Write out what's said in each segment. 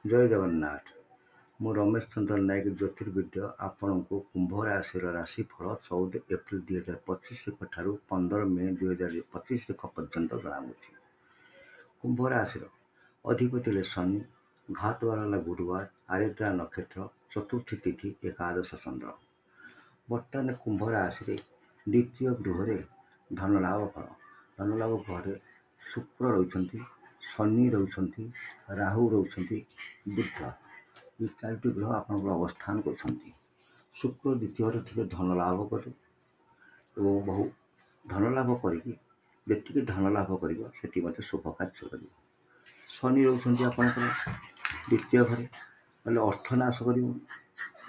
ଜୟ ଜଗନ୍ନାଥ। ମୁଁ ରମେଶ ଚନ୍ଦ୍ର ନାୟକ ଜ୍ୟୋତିର୍ବିଦ୍ୟ ଆପଣଙ୍କୁ କୁମ୍ଭ ରାଶିର ରାଶିଫଳ 14 ଏପ୍ରିଲ 2025 ଠାରୁ 15 ମେ 2025 ପର୍ଯ୍ୟନ୍ତ ଜଣାଉଛି। କୁମ୍ଭ ରାଶିର ଅଧିପତି ହେଲେ ଶନି, ଘାତବାର ହେଲା ଗୁରୁବାର, ଆରିଦ୍ରା ନକ୍ଷତ୍ର, ଚତୁର୍ଥୀ ତିଥି, ଏକାଦଶ ଚନ୍ଦ୍ର। ବର୍ତ୍ତମାନ କୁମ୍ଭ ରାଶିରେ ଦ୍ୱିତୀୟ ଗୃହରେ ଧନଲାଭ ଫଳ। ଧନଲାଭ ଘରେ ଶୁକ୍ର ରହୁଛନ୍ତି, ଶନି ରହୁଛନ୍ତି, ରାହୁ ରହୁଛନ୍ତି, ବୁଧ। এই ଚାରିଟି ଗ୍ରହ ଆପଣଙ୍କର ଅବସ୍ଥାନ କରୁଛନ୍ତି। ଶୁକ୍ର ଦ୍ୱିତୀୟରେ ଥିଲେ ଧନ ଲାଭ କରେ ଏବଂ ବହୁ ଧନ ଲାଭ କରିକି ଯେତିକି ଧନ ଲାଭ କରିବ ସେତିକି ମଧ୍ୟ ଶୁଭ କାର୍ଯ୍ୟ କରିବ। ଶନି ରହୁଛନ୍ତି ଆପଣଙ୍କର ଦ୍ୱିତୀୟ ଘରେ, ହେଲେ ଅର୍ଥନାଶ କରିବ।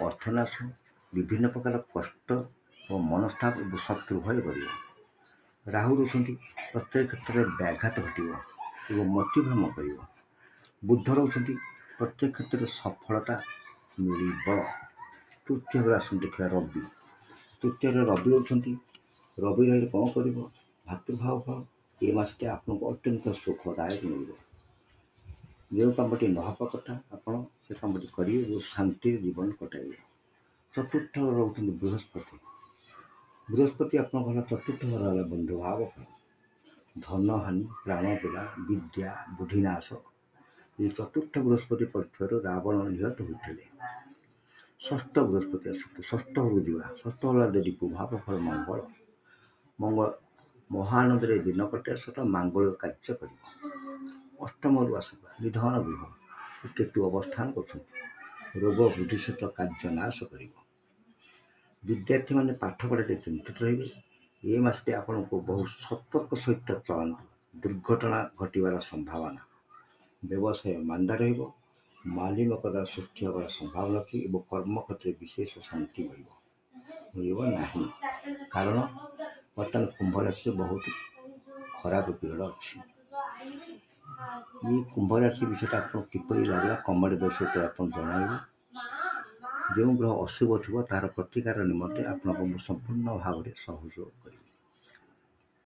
ଅର୍ଥନାଶ, ବିଭିନ୍ନ ପ୍ରକାର କଷ୍ଟ ଓ ମନସ୍ତାପ ଶତ୍ରୁ ଭୟ କରିବ। ରାହୁ ରହୁଛନ୍ତି ପ୍ରତ୍ୟେକ କ୍ଷେତ୍ରରେ ବ୍ୟାଘାତ ଘଟିବ ଏବଂ ମତିଭ୍ରମ କରିବ। ବୁଧ ରହୁଛନ୍ତି ପ୍ରତ୍ୟେକ କ୍ଷେତ୍ରରେ ସଫଳତା ମିଳିବ। ତୃତୀୟ ଘରେ ଆସନ୍ତୁ ଦେଖିବା ରବି। ତୃତୀୟରେ ରବି ରହୁଛନ୍ତି। ରବି ରହିଲେ କ'ଣ କରିବ? ଭାତୃଭାବ ଫଳ। ଏ ମାସଟି ଆପଣଙ୍କୁ ଅତ୍ୟନ୍ତ ସୁଖଦାୟକ ମିଳିବ। ଯେଉଁ କାମଟି ନ ହେବା କଥା ଆପଣ ସେ କାମଟି କରିବେ ଓ ଶାନ୍ତିରେ ଜୀବନ କଟାଇବେ। ଚତୁର୍ଥ ଘରେ ରହୁଛନ୍ତି ବୃହସ୍ପତି। ବୃହସ୍ପତି ଆପଣଙ୍କ ଘର ଚତୁର୍ଥ ଘର ହେଲା ବନ୍ଧୁଭାବ ଫଳ। ଧନହାନି, ପ୍ରାଣପୀଡ଼ା, ବିଦ୍ୟା, ବୁଦ୍ଧିନାଶ। এই ଚତୁର୍ଥ ବୃହସ୍ପତି ପରୀକ୍ଷାରୁ ରାବଣ ନିହତ ହୋଇଥିଲେ। ଷଷ୍ଠ ବୃହସ୍ପତି ଆସନ୍ତୁ, ଷଷ୍ଠ ଘରକୁ ଯିବା। ଷଷ୍ଠ ହେଲା ଦେବୀ ଭାବ ଫଳ ମଙ୍ଗଳ। ମଙ୍ଗଳ ମହାନନ୍ଦରେ ଦିନ କଟାଇବା ସହିତ ମାଙ୍ଗଳିକ କାର୍ଯ୍ୟ କରିବ। ଅଷ୍ଟମରୁ ଆସିବା ନିଧନ ଗୃହ। କେତୁ ଅବସ୍ଥାନ କରୁଛନ୍ତି। ରୋଗ ବୃଦ୍ଧି ସହିତ କାର୍ଯ୍ୟ ନାଶ କରିବ। ବିଦ୍ୟାର୍ଥୀମାନେ ପାଠ ପଢ଼ାରେ ଚିନ୍ତିତ ରହିବେ। ଏ ମାସଟି ଆପଣଙ୍କୁ ବହୁ ସତର୍କ ସହିତ ଚଳନ୍ତୁ। ଦୁର୍ଘଟଣା ଘଟିବାର ସମ୍ଭାବନା। ବ୍ୟବସାୟ ମାନ୍ଦା ରହିବ। ମାଲି ମକଦ୍ଦମା ସୃଷ୍ଟି ହେବାର ସମ୍ଭାବନା ଅଛି ଏବଂ କର୍ମକ୍ଷେତ୍ରରେ ବିଶେଷ ଶାନ୍ତି ମିଳିବ ନାହିଁ। କାରଣ ବର୍ତ୍ତମାନ କୁମ୍ଭ ରାଶିରେ ବହୁତ ଖରାପ ପିରିୟଡ଼ ଅଛି। এই କୁମ୍ଭ ରାଶି ବିଷୟଟା ଆପଣଙ୍କୁ କିପରି ଲାଗିଲା କମେଣ୍ଟ ବକ୍ସରେ ଆପଣ ଜଣାଇବେ। ଯେଉଁ ଗ୍ରହ ଅଶୁଭ ଥିବ ତାହାର ପ୍ରତିକାର ନିମନ୍ତେ ଆପଣଙ୍କୁ ମୁଁ ସମ୍ପୂର୍ଣ୍ଣ ଭାବରେ ସହଯୋଗ କରିବି।